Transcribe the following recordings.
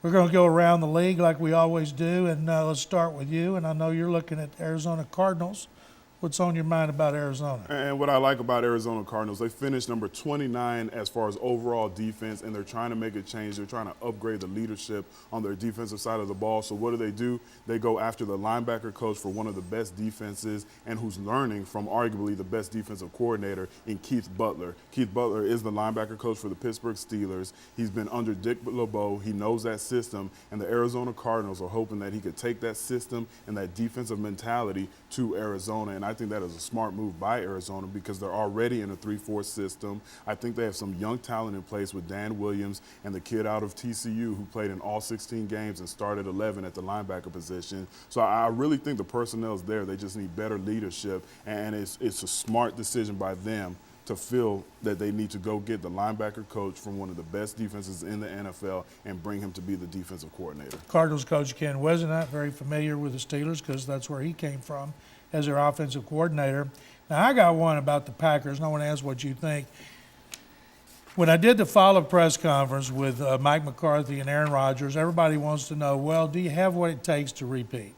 We're going to go around the league like we always do, and let's start with you. And I know you're looking at Arizona Cardinals. What's on your mind about Arizona? And what I like about Arizona Cardinals, they finished number 29 as far as overall defense, and they're trying to make a change. They're trying to upgrade the leadership on their defensive side of the ball. So what do? They go after the linebacker coach for one of the best defenses and who's learning from arguably the best defensive coordinator in Keith Butler. Keith Butler is the linebacker coach for the Pittsburgh Steelers. He's been under Dick LeBeau. He knows that system, and the Arizona Cardinals are hoping that he could take that system and that defensive mentality to Arizona. And I think that is a smart move by Arizona because they're already in a 3-4 system. I think they have some young talent in place with Dan Williams and the kid out of TCU who played in all 16 games and started 11 at the linebacker position. So I really think the personnel is there. They just need better leadership, and it's a smart decision by them to feel that they need to go get the linebacker coach from one of the best defenses in the NFL and bring him to be the defensive coordinator. Cardinals coach Ken Whisenant, very familiar with the Steelers because that's where he came from as their offensive coordinator. Now, I got one about the Packers, and I want to ask what you think. When I did the follow-up press conference with Mike McCarthy and Aaron Rodgers, everybody wants to know, well, do you have what it takes to repeat?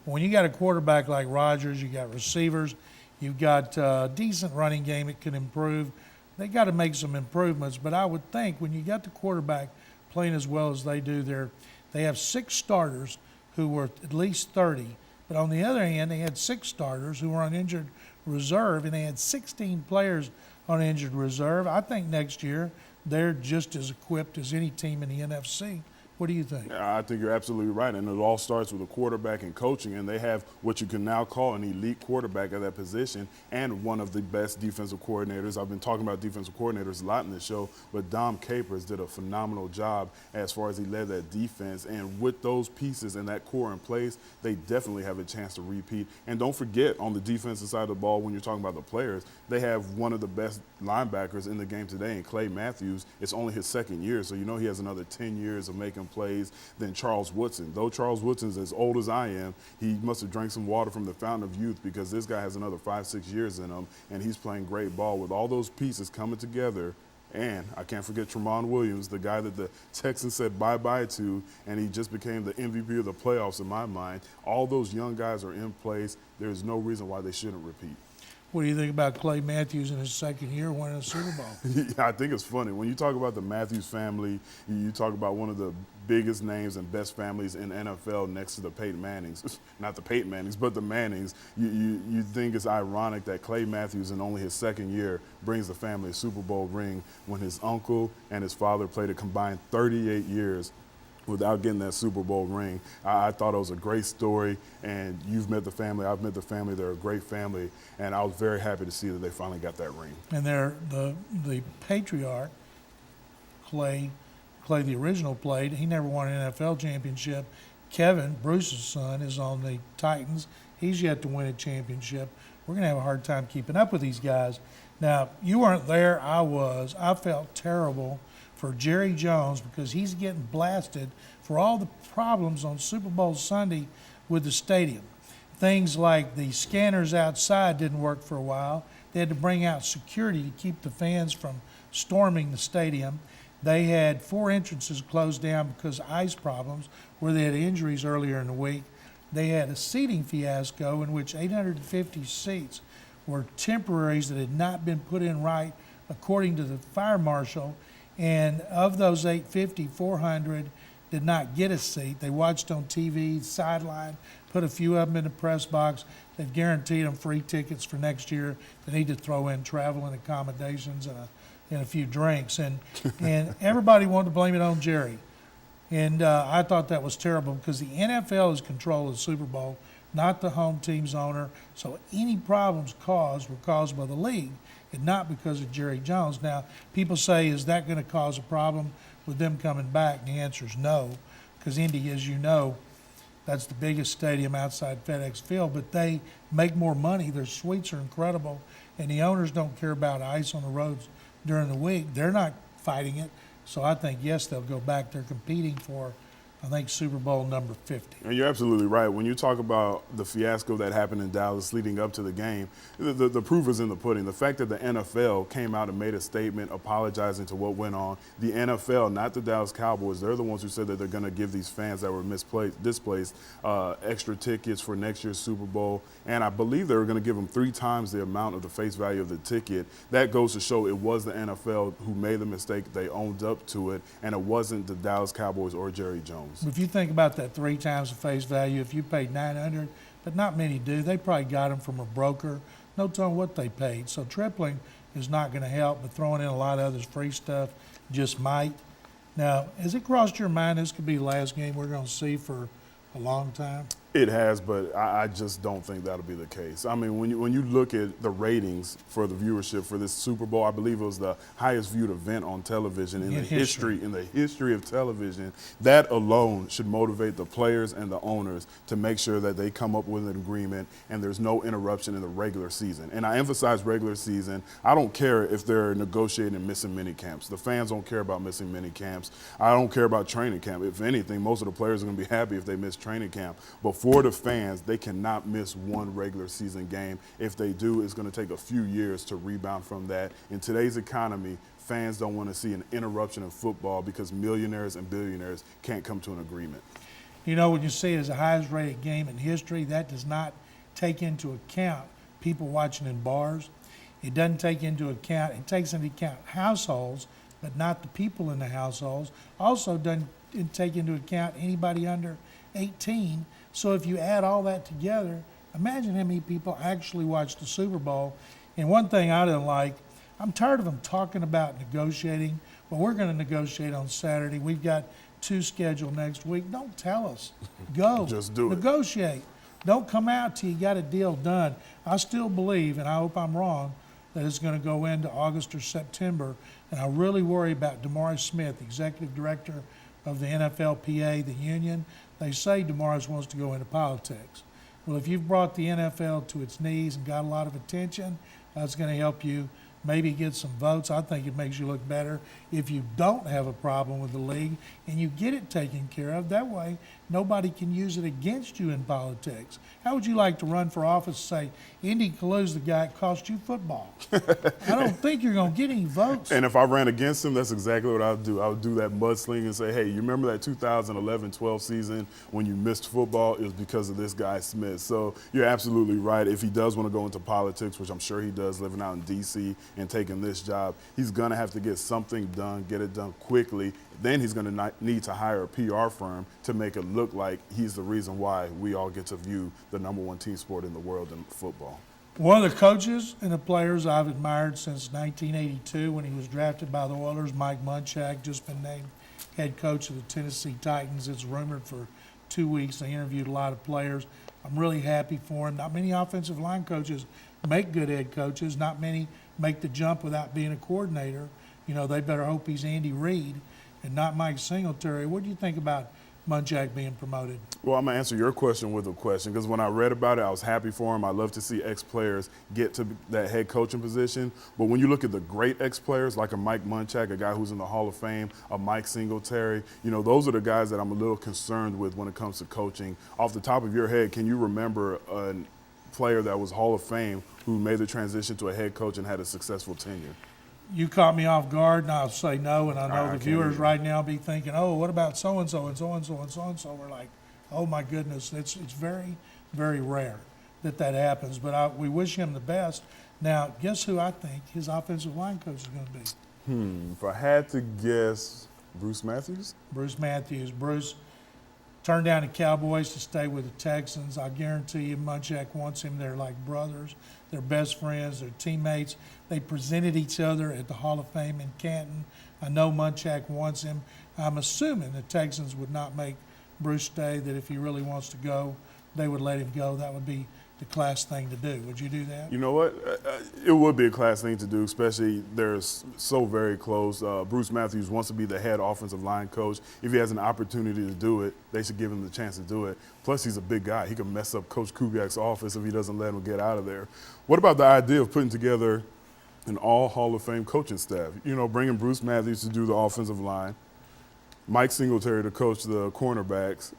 When you got a quarterback like Rodgers, you got receivers, you've got a decent running game that can improve. They got to make some improvements, but I would think when you got the quarterback playing as well as they do, they have 6 starters who were at least 30. But on the other hand, they had 6 starters who were on injured reserve, and they had 16 players on injured reserve. I think next year they're just as equipped as any team in the NFC. What do you think? Yeah, I think you're absolutely right, and it all starts with a quarterback and coaching, and they have what you can now call an elite quarterback at that position and one of the best defensive coordinators. I've been talking about defensive coordinators a lot in this show, but Dom Capers did a phenomenal job as far as he led that defense, and with those pieces and that core in place, they definitely have a chance to repeat. And don't forget, on the defensive side of the ball, when you're talking about the players, they have one of the best linebackers in the game today, and Clay Matthews. It's only his second year, so you know he has another 10 years of making plays than Charles Woodson. Though Charles Woodson's as old as I am, he must have drank some water from the fountain of youth because this guy has another 5-6 years in him, and he's playing great ball with all those pieces coming together. And I can't forget Tramon Williams, the guy that the Texans said bye-bye to, and he just became the MVP of the playoffs in my mind. All those young guys are in place. There's no reason why they shouldn't repeat. What do you think about Clay Matthews in his second year winning a Super Bowl? Yeah, I think it's funny. When you talk about the Matthews family, you talk about one of the biggest names and best families in NFL next to the Peyton Mannings. Not the Peyton Mannings, but the Mannings. You think it's ironic that Clay Matthews in only his second year brings the family a Super Bowl ring when his uncle and his father played a combined 38 years without getting that Super Bowl ring. I thought it was a great story, and you've met the family, I've met the family, they're a great family, and I was very happy to see that they finally got that ring. And they're the patriarch, Clay the original played, he never won an NFL championship. Kevin, Bruce's son, is on the Titans. He's yet to win a championship. We're going to have a hard time keeping up with these guys. Now, you weren't there, I was. I felt terrible for Jerry Jones because he's getting blasted for all the problems on Super Bowl Sunday with the stadium. Things like the scanners outside didn't work for a while. They had to bring out security to keep the fans from storming the stadium. They had 4 entrances closed down because of ice problems where they had injuries earlier in the week. They had a seating fiasco in which 850 seats were temporaries that had not been put in right according to the fire marshal. And of those 850, 400 did not get a seat. They watched on TV, sideline, put a few of them in the press box. They've guaranteed them free tickets for next year. They need to throw in travel and accommodations and a few drinks. And everybody wanted to blame it on Jerry. And I thought that was terrible because the NFL is controlling the Super Bowl, not the home team's owner. So any problems were caused by the league and not because of Jerry Jones. Now, people say, is that going to cause a problem with them coming back? And the answer is no, because Indy, as you know, that's the biggest stadium outside FedEx Field, but they make more money. Their suites are incredible, and the owners don't care about ice on the roads during the week. They're not fighting it. So I think, yes, they'll go back. They're competing for I think Super Bowl number 50. And you're absolutely right. When you talk about the fiasco that happened in Dallas leading up to the game, the proof is in the pudding. The fact that the NFL came out and made a statement apologizing to what went on, the NFL, not the Dallas Cowboys, they're the ones who said that they're going to give these fans that were displaced extra tickets for next year's Super Bowl. And I believe they were going to give them 3 times the amount of the face value of the ticket. That goes to show it was the NFL who made the mistake. They owned up to it, and it wasn't the Dallas Cowboys or Jerry Jones. If you think about that 3 times the face value, if you paid $900, but not many do, they probably got them from a broker. No telling what they paid. So tripling is not going to help, but throwing in a lot of other free stuff just might. Now, has it crossed your mind this could be the last game we're going to see for a long time? It has, but I just don't think that'll be the case. I mean, when you look at the ratings for the viewership for this Super Bowl, I believe it was the highest viewed event on television in the history of television. That alone should motivate the players and the owners to make sure that they come up with an agreement and there's no interruption in the regular season. And I emphasize regular season. I don't care if they're negotiating and missing mini camps. The fans don't care about missing mini camps. I don't care about training camp. If anything, most of the players are going to be happy if they miss training camp. But for the fans, they cannot miss one regular season game. If they do, it's going to take a few years to rebound from that. In today's economy, fans don't want to see an interruption in football because millionaires and billionaires can't come to an agreement. You know, when you say it's the highest rated game in history, that does not take into account people watching in bars. It doesn't take into account, it takes into account households, but not the people in the households. Also doesn't take into account anybody under 18. So if you add all that together, imagine how many people actually watch the Super Bowl. And one thing I don't like, I'm tired of them talking about negotiating. Well, we're going to negotiate on Saturday. We've got 2 scheduled next week. Don't tell us. Go. Just do it. Negotiate. Don't come out till you got a deal done. I still believe, and I hope I'm wrong, that it's going to go into August or September. And I really worry about DeMaurice Smith, executive director of the NFLPA, the union. They say DeMaurice wants to go into politics. Well, if you've brought the NFL to its knees and got a lot of attention, that's going to help you maybe get some votes. I think it makes you look better if you don't have a problem with the league and you get it taken care of. That way, nobody can use it against you in politics. How would you like to run for office and say, Indy Kalu's the guy that cost you football? I don't think you're going to get any votes. And if I ran against him, that's exactly what I would do. I would do that mudsling and say, hey, you remember that 2011-12 season when you missed football? It was because of this guy, Smith. So you're absolutely right. If he does want to go into politics, which I'm sure he does, living out in D.C. and taking this job, he's going to have to get something done, get it done quickly. Then he's going to need to hire a PR firm to make it look like he's the reason why we all get to view the #1 team sport in the world in football. One of the coaches and the players I've admired since 1982 when he was drafted by the Oilers, Mike Munchak, just been named head coach of the Tennessee Titans. It's rumored for 2 weeks. They interviewed a lot of players. I'm really happy for him. Not many offensive line coaches make good head coaches. Not many make the jump without being a coordinator. You know, they better hope he's Andy Reid and not Mike Singletary. What do you think about Munchak being promoted? Well, I'm going to answer your question with a question because when I read about it, I was happy for him. I love to see ex-players get to that head coaching position. But when you look at the great ex-players like a Mike Munchak, a guy who's in the Hall of Fame, a Mike Singletary, you know, those are the guys that I'm a little concerned with when it comes to coaching. Off the top of your head, can you remember a player that was Hall of Fame who made the transition to a head coach and had a successful tenure? You caught me off guard, and I'll say no, and I know the viewers right now be thinking, oh, what about so-and-so and so-and-so and so-and-so? We're like, oh, my goodness, it's very, very rare that happens, but we wish him the best. Now, guess who I think his offensive line coach is going to be? If I had to guess, Bruce Matthews? Bruce Matthews. Bruce turned down the Cowboys to stay with the Texans. I guarantee you Munchak wants him. They're like brothers. They're best friends. They're teammates. They presented each other at the Hall of Fame in Canton. I know Munchak wants him. I'm assuming the Texans would not make Bruce stay, that if he really wants to go, they would let him go. That would be the class thing to do. Would you do that? You know what? It would be a class thing to do, especially they're so very close. Bruce Matthews wants to be the head offensive line coach. If he has an opportunity to do it, they should give him the chance to do it. Plus, he's a big guy. He can mess up Coach Kubiak's office if he doesn't let him get out of there. What about the idea of putting together an all Hall of Fame coaching staff? You know, bringing Bruce Matthews to do the offensive line, Mike Singletary to coach the cornerbacks.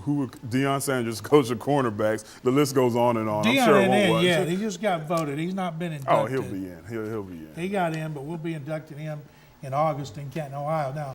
Deion Sanders coach the cornerbacks. The list goes on and on. Deion I'm sure it ain't won't in watch. yet. He just got voted. He's not been inducted. Oh, he'll be in. He'll be in. He got in, but we'll be inducting him in August in Canton, Ohio. Now,